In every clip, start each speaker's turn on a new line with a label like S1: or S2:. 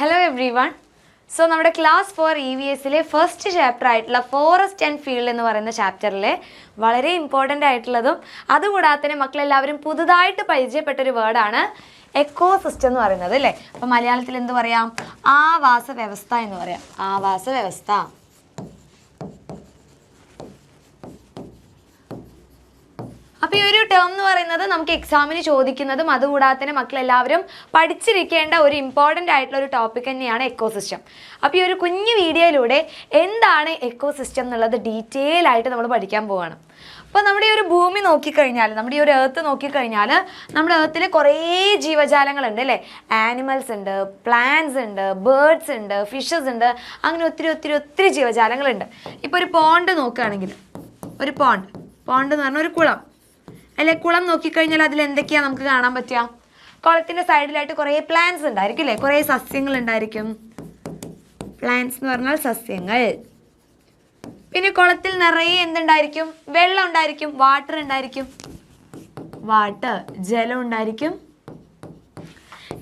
S1: Hello everyone. So നമ്മുടെ class 4 EVSലെ first chapter ആയിട്ടുള്ള forest and field എന്ന് പറയുന്ന ചാപ്റ്ററിലെ വളരെ ഇമ്പോർട്ടൻ്റ് ആയിട്ടുള്ളതും അതുകൂടാതെ തന്നെ മക്കളെല്ലാവരും പുതുതായിട്ട് പരിചയപ്പെട്ട ഒരു വേർഡാണ് എക്കോ സിസ്റ്റം എന്ന് പറയുന്നത് അല്ലേ. അപ്പോൾ മലയാളത്തിൽ എന്ത് പറയാം? ആവാസ വ്യവസ്ഥ എന്ന് പറയാം. ആവാസ വ്യവസ്ഥ. അപ്പോൾ ഈ ഒരു ടേം എന്ന് പറയുന്നത് നമുക്ക് എക്സാമിന് ചോദിക്കുന്നതും അതുകൂടാതെ തന്നെ മക്കളെല്ലാവരും പഠിച്ചിരിക്കേണ്ട ഒരു ഇമ്പോർട്ടൻ്റ് ആയിട്ടുള്ള ഒരു ടോപ്പിക് തന്നെയാണ് എക്കോസിസ്റ്റം. അപ്പോൾ ഈ ഒരു കുഞ്ഞു വീഡിയോയിലൂടെ എന്താണ് എക്കോസിസ്റ്റം എന്നുള്ളത് ഡീറ്റെയിൽ ആയിട്ട് നമ്മൾ പഠിക്കാൻ പോവുകയാണ്. അപ്പോൾ നമ്മുടെ ഈ ഒരു ഭൂമി നോക്കിക്കഴിഞ്ഞാൽ, നമ്മുടെ ഈ ഒരു എർത്ത് നോക്കിക്കഴിഞ്ഞാൽ നമ്മുടെ എർത്തിൽ കുറേ ജീവജാലങ്ങളുണ്ട് അല്ലേ. ആനിമൽസ് ഉണ്ട്, പ്ലാന്റ്സ് ഉണ്ട്, ബേർഡ്സ് ഉണ്ട്, ഫിഷസ് ഉണ്ട്, അങ്ങനെ ഒത്തിരി ഒത്തിരി ഒത്തിരി ജീവജാലങ്ങളുണ്ട്. ഇപ്പോൾ ഒരു പോണ്ട് നോക്കുകയാണെങ്കിൽ, ഒരു പോണ്ട് എന്ന് പറഞ്ഞാൽ ഒരു കുളം അല്ലെ. കുളം നോക്കിക്കഴിഞ്ഞാൽ അതിൽ എന്തൊക്കെയാണ് നമുക്ക് കാണാൻ പറ്റുക? കുളത്തിൻ്റെ സൈഡിലായിട്ട് കുറേ പ്ലാന്റ്സ് ഉണ്ടായിരിക്കും അല്ലേ, കുറേ സസ്യങ്ങൾ ഉണ്ടായിരിക്കും. പ്ലാന്റ്സ് എന്ന് പറഞ്ഞാൽ സസ്യങ്ങൾ. പിന്നെ കുളത്തിൽ നിറയെ എന്തുണ്ടായിരിക്കും? വെള്ളം ഉണ്ടായിരിക്കും, വാട്ടർ ഉണ്ടായിരിക്കും, ജലം ഉണ്ടായിരിക്കും.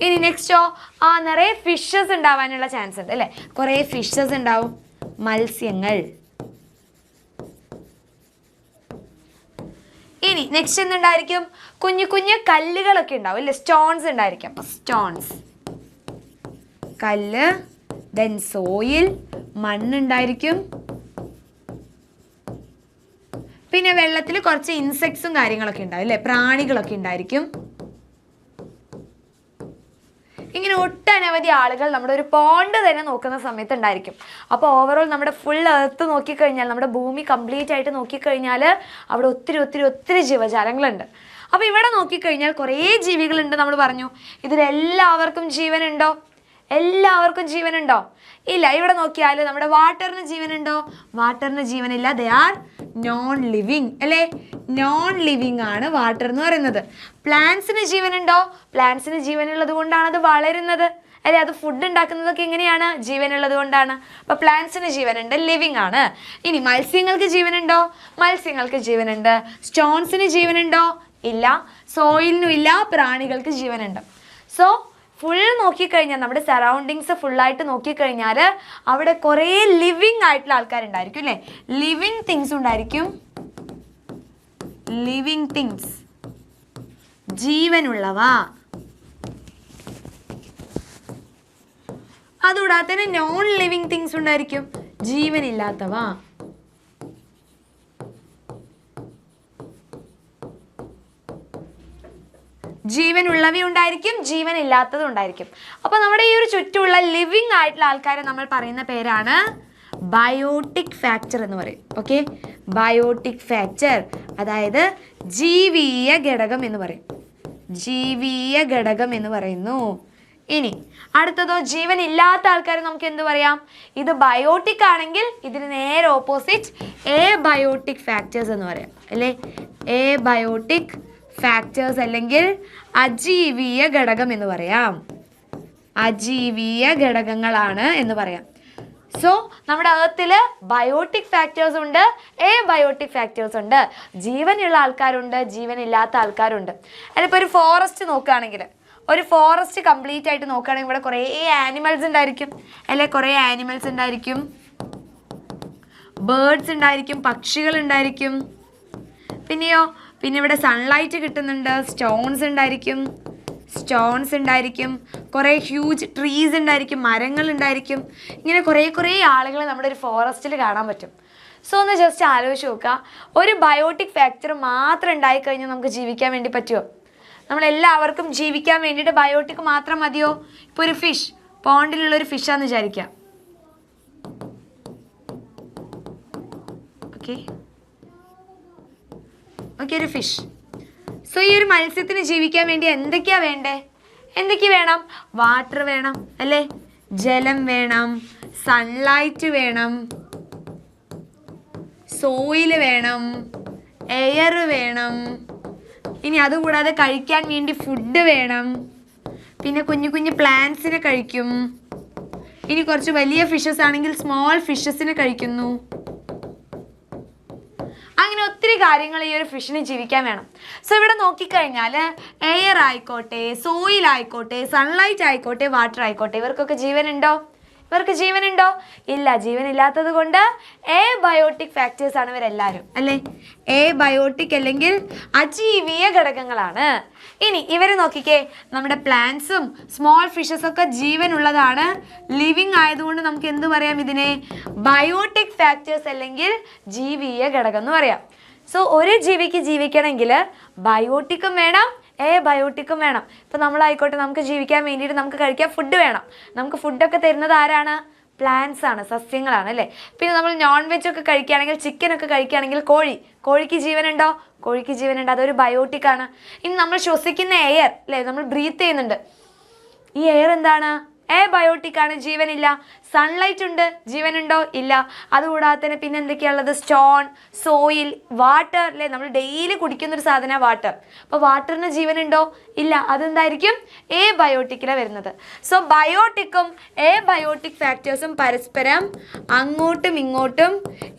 S1: ഇനി നെക്സ്റ്റോ നിറയെ ഫിഷസ് ഉണ്ടാവാനുള്ള ചാൻസ് ഉണ്ട് അല്ലേ. കുറേ ഫിഷസ് ഉണ്ടാവും, മത്സ്യങ്ങൾ. ഇനി നെക്സ്റ്റ് എന്തുണ്ടായിരിക്കും? കുഞ്ഞു കുഞ്ഞു കല്ലുകളൊക്കെ ഉണ്ടാവും അല്ലേ, സ്റ്റോൺസ് ഉണ്ടായിരിക്കും. അപ്പോൾ സ്റ്റോൺസ്, കല്ല്. ദെൻ സോയിൽ, മണ്ണുണ്ടായിരിക്കും. പിന്നെ വെള്ളത്തിൽ കുറച്ച് ഇൻസെക്ട്സും കാര്യങ്ങളൊക്കെ ഉണ്ടാവും അല്ലേ, പ്രാണികളൊക്കെ ഉണ്ടായിരിക്കും. ഇങ്ങനെ ഒട്ടനവധി ആളുകൾ നമ്മുടെ ഒരു പോണ്ട് തന്നെ നോക്കുന്ന സമയത്ത് ഉണ്ടായിരിക്കും. അപ്പോൾ ഓവറോൾ നമ്മുടെ ഫുൾ എർത്ത് നോക്കിക്കഴിഞ്ഞാൽ, നമ്മുടെ ഭൂമി കംപ്ലീറ്റ് ആയിട്ട് നോക്കിക്കഴിഞ്ഞാൽ അവിടെ ഒത്തിരി ഒത്തിരി ഒത്തിരി ജീവജാലങ്ങളുണ്ട്. അപ്പോൾ ഇവിടെ നോക്കിക്കഴിഞ്ഞാൽ കുറേ ജീവികളുണ്ട് നമ്മൾ പറഞ്ഞു. ഇതിലെല്ലാവർക്കും ജീവനുണ്ടോ? എല്ലാവർക്കും ജീവനുണ്ടോ? ഇല്ല. ഇവിടെ നോക്കിയാൽ നമ്മുടെ വാട്ടറിന് ജീവനുണ്ടോ? വാട്ടറിന് ജീവനില്ല. ദേ ആർ നോൺ ലിവിങ് അല്ലേ. നോൺ ലിവിങ് ആണ് വാട്ടർ എന്ന് പറയുന്നത്. പ്ലാന്റ്സിന് ജീവനുണ്ടോ? പ്ലാന്റ്സിന് ജീവനുള്ളത് കൊണ്ടാണ് അത് വളരുന്നത് അല്ലേ. അത് ഫുഡ് ഉണ്ടാക്കുന്നതൊക്കെ എങ്ങനെയാണ്? ജീവനുള്ളത് കൊണ്ടാണ്. അപ്പോൾ പ്ലാന്റ്സിന് ജീവനുണ്ട്, ലിവിങ് ആണ്. ഇനി മത്സ്യങ്ങൾക്ക് ജീവനുണ്ടോ? മത്സ്യങ്ങൾക്ക് ജീവനുണ്ട്. സ്റ്റോൺസിന് ജീവനുണ്ടോ? ഇല്ല. സോയിലിനും ഇല്ല. പ്രാണികൾക്ക് ജീവനുണ്ട്. സോ ഫുൾ നോക്കിക്കഴിഞ്ഞാൽ, നമ്മുടെ സറൗണ്ടിങ്സ് ഫുള്ളായിട്ട് നോക്കിക്കഴിഞ്ഞാൽ അവിടെ കുറേ ലിവിങ് ആയിട്ടുള്ള ആൾക്കാരുണ്ടായിരിക്കും അല്ലേ. ലിവിങ് തിങ്സ് ഉണ്ടായിരിക്കും. ലിവിങ് തിങ്സ്, ജീവനുള്ളവ. അതുകൂടാതെ തന്നെ നോൺ ലിവിങ് തിങ്സ് ഉണ്ടായിരിക്കും, ജീവനില്ലാത്തവ. ജീവനുള്ളവയുണ്ടായിരിക്കും, ജീവനില്ലാത്തതും ഉണ്ടായിരിക്കും. അപ്പോൾ നമ്മുടെ ഈ ഒരു ചുറ്റുമുള്ള ലിവിങ് ആയിട്ടുള്ള ആൾക്കാരെ നമ്മൾ പറയുന്ന പേരാണ് ബയോട്ടിക് ഫാക്ടർ എന്ന് പറയും. ഓക്കെ, ബയോട്ടിക് ഫാക്ടർ, അതായത് ജീവീയ ഘടകം എന്ന് പറയും. ജീവീയ ഘടകം എന്ന് പറയുന്നു. ഇനി അടുത്തതോ, ജീവനില്ലാത്ത ആൾക്കാർ നമുക്ക് എന്ത് പറയാം? ഇത് ബയോട്ടിക് ആണെങ്കിൽ ഇതിന് നേരെ ഓപ്പോസിറ്റ് എ ബയോട്ടിക് ഫാക്ടേഴ്സ് എന്ന് പറയാം അല്ലേ. എ ബയോട്ടിക് ഫാക്ടേഴ്സ് അല്ലെങ്കിൽ അജീവീയ ഘടകം എന്ന് പറയാം. അജീവീയ ഘടകങ്ങളാണ് എന്ന് പറയാം. സോ നമ്മുടെ എർത്തിൽ ബയോട്ടിക് ഫാക്ടേഴ്സ് ഉണ്ട്, എ ബയോട്ടിക് ഫാക്ടേഴ്സ് ഉണ്ട്. ജീവനുള്ള ആൾക്കാരുണ്ട്, ജീവനില്ലാത്ത ആൾക്കാരുണ്ട്. അതിപ്പോൾ ഒരു ഫോറസ്റ്റ് നോക്കുകയാണെങ്കിൽ, ഒരു ഫോറസ്റ്റ് കംപ്ലീറ്റ് ആയിട്ട് നോക്കുകയാണെങ്കിൽ ഇവിടെ കുറേ ആനിമൽസ് ഉണ്ടായിരിക്കും അല്ലെ. കുറേ ആനിമൽസ് ഉണ്ടായിരിക്കും, ബേർഡ്സ് ഉണ്ടായിരിക്കും, പക്ഷികൾ ഉണ്ടായിരിക്കും. പിന്നെ ഇവിടെ സൺലൈറ്റ് കിട്ടുന്നുണ്ട്, സ്റ്റോൺസ് ഉണ്ടായിരിക്കും, കുറേ ഹ്യൂജ് ട്രീസ് ഉണ്ടായിരിക്കും, മരങ്ങൾ ഉണ്ടായിരിക്കും. ഇങ്ങനെ കുറേ ആളുകൾ നമ്മുടെ ഒരു ഫോറസ്റ്റിൽ കാണാൻ പറ്റും. സോ ഒന്ന് ജസ്റ്റ് ആലോചിച്ച് നോക്കുക, ഒരു ബയോട്ടിക് ഫാക്ടർ മാത്രം ഉണ്ടായിക്കഴിഞ്ഞാൽ നമുക്ക് ജീവിക്കാൻ വേണ്ടി പറ്റുമോ? നമ്മളെല്ലാവർക്കും ജീവിക്കാൻ വേണ്ടിയിട്ട് ബയോട്ടിക് മാത്രം മതിയോ? ഇപ്പോൾ ഒരു ഫിഷ്, പോണ്ടിലുള്ളൊരു ഫിഷാന്ന് വിചാരിക്കാം. ഓക്കെ, ഒരു ഫിഷ്. സോ ഈ ഒരു മത്സ്യത്തിന് ജീവിക്കാൻ വേണ്ടി എന്തൊക്കെയാ വേണം? വാട്ടർ വേണം അല്ലേ, ജലം വേണം, സൺലൈറ്റ് വേണം, സോയിൽ വേണം, എയർ വേണം. ഇനി അതുകൂടാതെ കഴിക്കാൻ വേണ്ടി ഫുഡ് വേണം. പിന്നെ കുഞ്ഞു കുഞ്ഞു പ്ലാന്റ്സിനെ കഴിക്കും. ഇനി കുറച്ച് വലിയ ഫിഷസ് ആണെങ്കിൽ സ്മോൾ ഫിഷസിനെ കഴിക്കുന്നു. അങ്ങനെ ഒത്തിരി കാര്യങ്ങൾ ഈ ഒരു ഫിഷിന് ജീവിക്കാൻ വേണം. സോ ഇവിടെ നോക്കിക്കഴിഞ്ഞാൽ എയർ ആയിക്കോട്ടെ, സോയിൽ ആയിക്കോട്ടെ, സൺലൈറ്റ് ആയിക്കോട്ടെ, വാട്ടർ ആയിക്കോട്ടെ, ഇവർക്കൊക്കെ ജീവനുണ്ടോ? ഇവർക്ക് ജീവനുണ്ടോ? ഇല്ല. ജീവനില്ലാത്തത് കൊണ്ട് എബയോട്ടിക് ഫാക്ടേഴ്സ് ആണ് ഇവരെല്ലാവരും, അല്ലേ? എബയോട്ടിക് അല്ലെങ്കിൽ അജീവീയ ഘടകങ്ങളാണ്. ഇനി ഇവർ നോക്കിക്കേ, നമ്മുടെ പ്ലാന്റ്സും സ്മോൾ ഫിഷസ് ഒക്കെ ജീവനുള്ളതാണ്. ലിവിങ് ആയതുകൊണ്ട് നമുക്ക് എന്ത് പറയാം? ഇതിനെ ബയോട്ടിക് ഫാക്ടേഴ്സ് അല്ലെങ്കിൽ ജീവീയ ഘടകം എന്ന് പറയാം. സോ ഒരു ജീവിക്ക് ജീവിക്കണമെങ്കിൽ ബയോട്ടിക്കും വേണം, എബയോട്ടിക്കും വേണം. ഇപ്പം നമ്മളായിക്കോട്ടെ, നമുക്ക് ജീവിക്കാൻ വേണ്ടിയിട്ട് നമുക്ക് കഴിക്കാൻ ഫുഡ് വേണം. നമുക്ക് ഫുഡൊക്കെ തരുന്നത് ആരാണ്? പ്ലാന്റ്സ് ആണ്, സസ്യങ്ങളാണ്, അല്ലേ? പിന്നെ നമ്മൾ നോൺ വെജ് ഒക്കെ കഴിക്കുകയാണെങ്കിൽ, ചിക്കനൊക്കെ കഴിക്കുകയാണെങ്കിൽ കോഴിക്ക് ജീവനുണ്ടോ? കോഴിക്ക് ജീവനുണ്ട്, അതൊരു ബയോട്ടിക് ആണ്. ഇനി നമ്മൾ ശ്വസിക്കുന്ന എയർ, അല്ലേ, നമ്മൾ ബ്രീത്ത് ചെയ്യുന്നുണ്ട്, ഈ എയർ എന്താണ്? എബയോട്ടിക് ആണ്, ജീവനില്ല. സൺലൈറ്റ് ഉണ്ട്, ജീവനുണ്ടോ? ഇല്ല. അതുകൂടാതെ തന്നെ പിന്നെ എന്തൊക്കെയാണുള്ളത്? സ്റ്റോൺ, സോയിൽ, വാട്ടർ, അല്ലേ, നമ്മൾ ഡെയിലി കുടിക്കുന്നൊരു സാധനമാണ് വാട്ടർ. അപ്പോൾ വാട്ടറിന് ജീവനുണ്ടോ? ഇല്ല. അതെന്തായിരിക്കും? എബയോട്ടിക്കിലാണ് വരുന്നത്. സോ ബയോട്ടിക്കും എബയോട്ടിക് ഫാക്ടേഴ്സും പരസ്പരം അങ്ങോട്ടും ഇങ്ങോട്ടും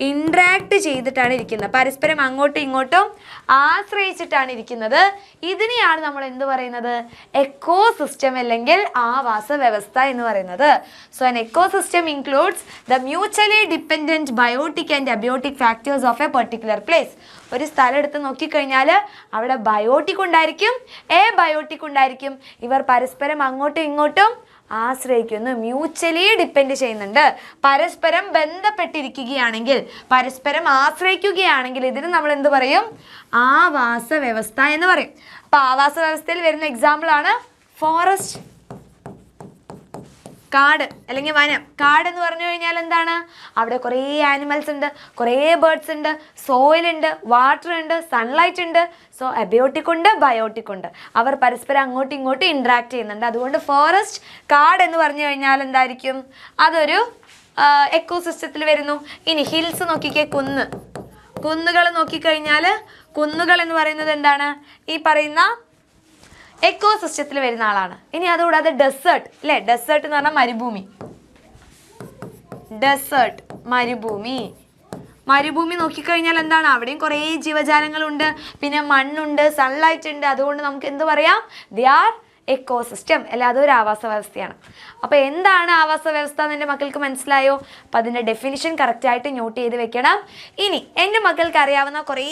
S1: ഇൻട്രാക്ട് ചെയ്തിട്ടാണ് ഇരിക്കുന്നത്, പരസ്പരം അങ്ങോട്ടും ഇങ്ങോട്ടും ആശ്രയിച്ചിട്ടാണ് ഇരിക്കുന്നത്. ഇതിനെയാണ് നമ്മൾ എന്ത് പറയുന്നത്? എക്കോസിസ്റ്റം അല്ലെങ്കിൽ ആവാസ വ്യവസ്ഥ എന്ന് പറയുന്നത്. So an ecosystem includes the mutually dependent biotic and abiotic factors of a particular place. ഒരു സ്ഥലം എടുത്ത് നോക്കിക്കഴിഞ്ഞാൽ അവിടെ ബയോട്ടിക് ഉണ്ടായിരിക്കും, എബയോട്ടിക് ഉണ്ടായിരിക്കും. ഇവർ പരസ്പരം അങ്ങോട്ടും ഇങ്ങോട്ടും ആശ്രയിക്കുന്നു, മ്യൂച്വലി ഡിപ്പെൻഡ് ചെയ്യുന്നുണ്ട്. പരസ്പരം ബന്ധപ്പെട്ടിരിക്കുകയാണെങ്കിൽ, പരസ്പരം ആശ്രയിക്കുകയാണെങ്കിൽ ഇതിന് നമ്മൾ എന്ത് പറയും? ആവാസ വ്യവസ്ഥ എന്ന് പറയും. അപ്പോൾ ആവാസ വ്യവസ്ഥയിൽ വരുന്ന എക്സാമ്പിളാണ് ഫോറസ്റ്റ്, കാട് അല്ലെങ്കിൽ വനം. കാട് എന്ന് പറഞ്ഞു കഴിഞ്ഞാൽ എന്താണ്? അവിടെ കുറേ ആനിമൽസ് ഉണ്ട്, കുറേ ബേർഡ്സ് ഉണ്ട്, സോയിൽ ഉണ്ട്, വാട്ടർ ഉണ്ട്, സൺലൈറ്റ് ഉണ്ട്. സോ അബയോട്ടിക് ഉണ്ട്, ബയോട്ടിക് ഉണ്ട്. അവർ പരസ്പരം അങ്ങോട്ടും ഇങ്ങോട്ടും ഇൻട്രാക്ട് ചെയ്യുന്നുണ്ട്. അതുകൊണ്ട് ഫോറസ്റ്റ്, കാട് എന്ന് പറഞ്ഞു കഴിഞ്ഞാൽ എന്തായിരിക്കും? അതൊരു എക്കോസിസ്റ്റത്തിൽ വരുന്നു. ഇനി ഹിൽസ് നോക്കിക്കേ, കുന്നുകൾ നോക്കിക്കഴിഞ്ഞാൽ കുന്നുകൾ എന്ന് പറയുന്നത് എന്താണ്? ഈ പറയുന്ന എക്കോസിസ്റ്റത്തിൽ വരുന്ന ആളാണ്. ഇനി അതുകൂടാതെ ഡെസേർട്ട്, അല്ലേ? ഡെസേർട്ട് എന്ന് പറഞ്ഞാൽ മരുഭൂമി. ഡെസേർട്ട്, മരുഭൂമി നോക്കിക്കഴിഞ്ഞാൽ എന്താണ്? അവിടെയും കുറേ ജീവജാലങ്ങളുണ്ട്, പിന്നെ മണ്ണുണ്ട്, സൺലൈറ്റ് ഉണ്ട്. അതുകൊണ്ട് നമുക്ക് എന്ത് പറയാം? ദേ ആർ എക്കോസിസ്റ്റം, അല്ല അതൊരു ആവാസ വ്യവസ്ഥയാണ്. അപ്പോൾ എന്താണ് ആവാസ വ്യവസ്ഥ എന്ന് എൻ്റെ മക്കൾക്ക് മനസ്സിലായോ? അപ്പോൾ അതിൻ്റെ ഡെഫിനിഷൻ കറക്റ്റായിട്ട് നോട്ട് ചെയ്ത് വെക്കണം. ഇനി എൻ്റെ മക്കൾക്ക് അറിയാവുന്ന കുറേ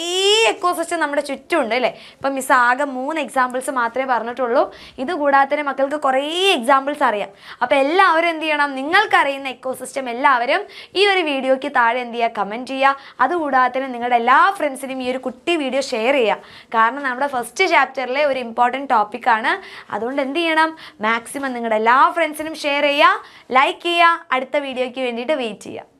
S1: എക്കോസിസ്റ്റം നമ്മുടെ ചുറ്റുമുണ്ട്, അല്ലേ? ഇപ്പം മിസ് ആകെ 3 എക്സാമ്പിൾസ് മാത്രമേ പറഞ്ഞിട്ടുള്ളൂ. ഇതുകൂടാതെ തന്നെ മക്കൾക്ക് കുറേ എക്സാമ്പിൾസ് അറിയാം. അപ്പോൾ എല്ലാവരും എന്ത് ചെയ്യണം? നിങ്ങൾക്കറിയുന്ന എക്കോസിസ്റ്റം എല്ലാവരും ഈ ഒരു വീഡിയോയ്ക്ക് താഴെ എന്ത് ചെയ്യുക? കമൻറ്റ് ചെയ്യുക. അതുകൂടാതെ തന്നെ നിങ്ങളുടെ എല്ലാ ഫ്രണ്ട്സിനും ഈ ഒരു കുട്ടി വീഡിയോ ഷെയർ ചെയ്യുക. കാരണം നമ്മുടെ ഫസ്റ്റ് ചാപ്റ്ററിലെ ഒരു ഇമ്പോർട്ടൻറ്റ് ടോപ്പിക്കാണ്. അതുകൊണ്ട് എന്ത് ചെയ്യണം? മാക്സിമം നിങ്ങളുടെ എല്ലാ ഫ്രണ്ട്സിനും ഷെയർ ചെയ്യുക, ലൈക്ക് ചെയ്യുക, അടുത്ത വീഡിയോയ്ക്ക് വേണ്ടിയിട്ട് വെയിറ്റ് ചെയ്യുക.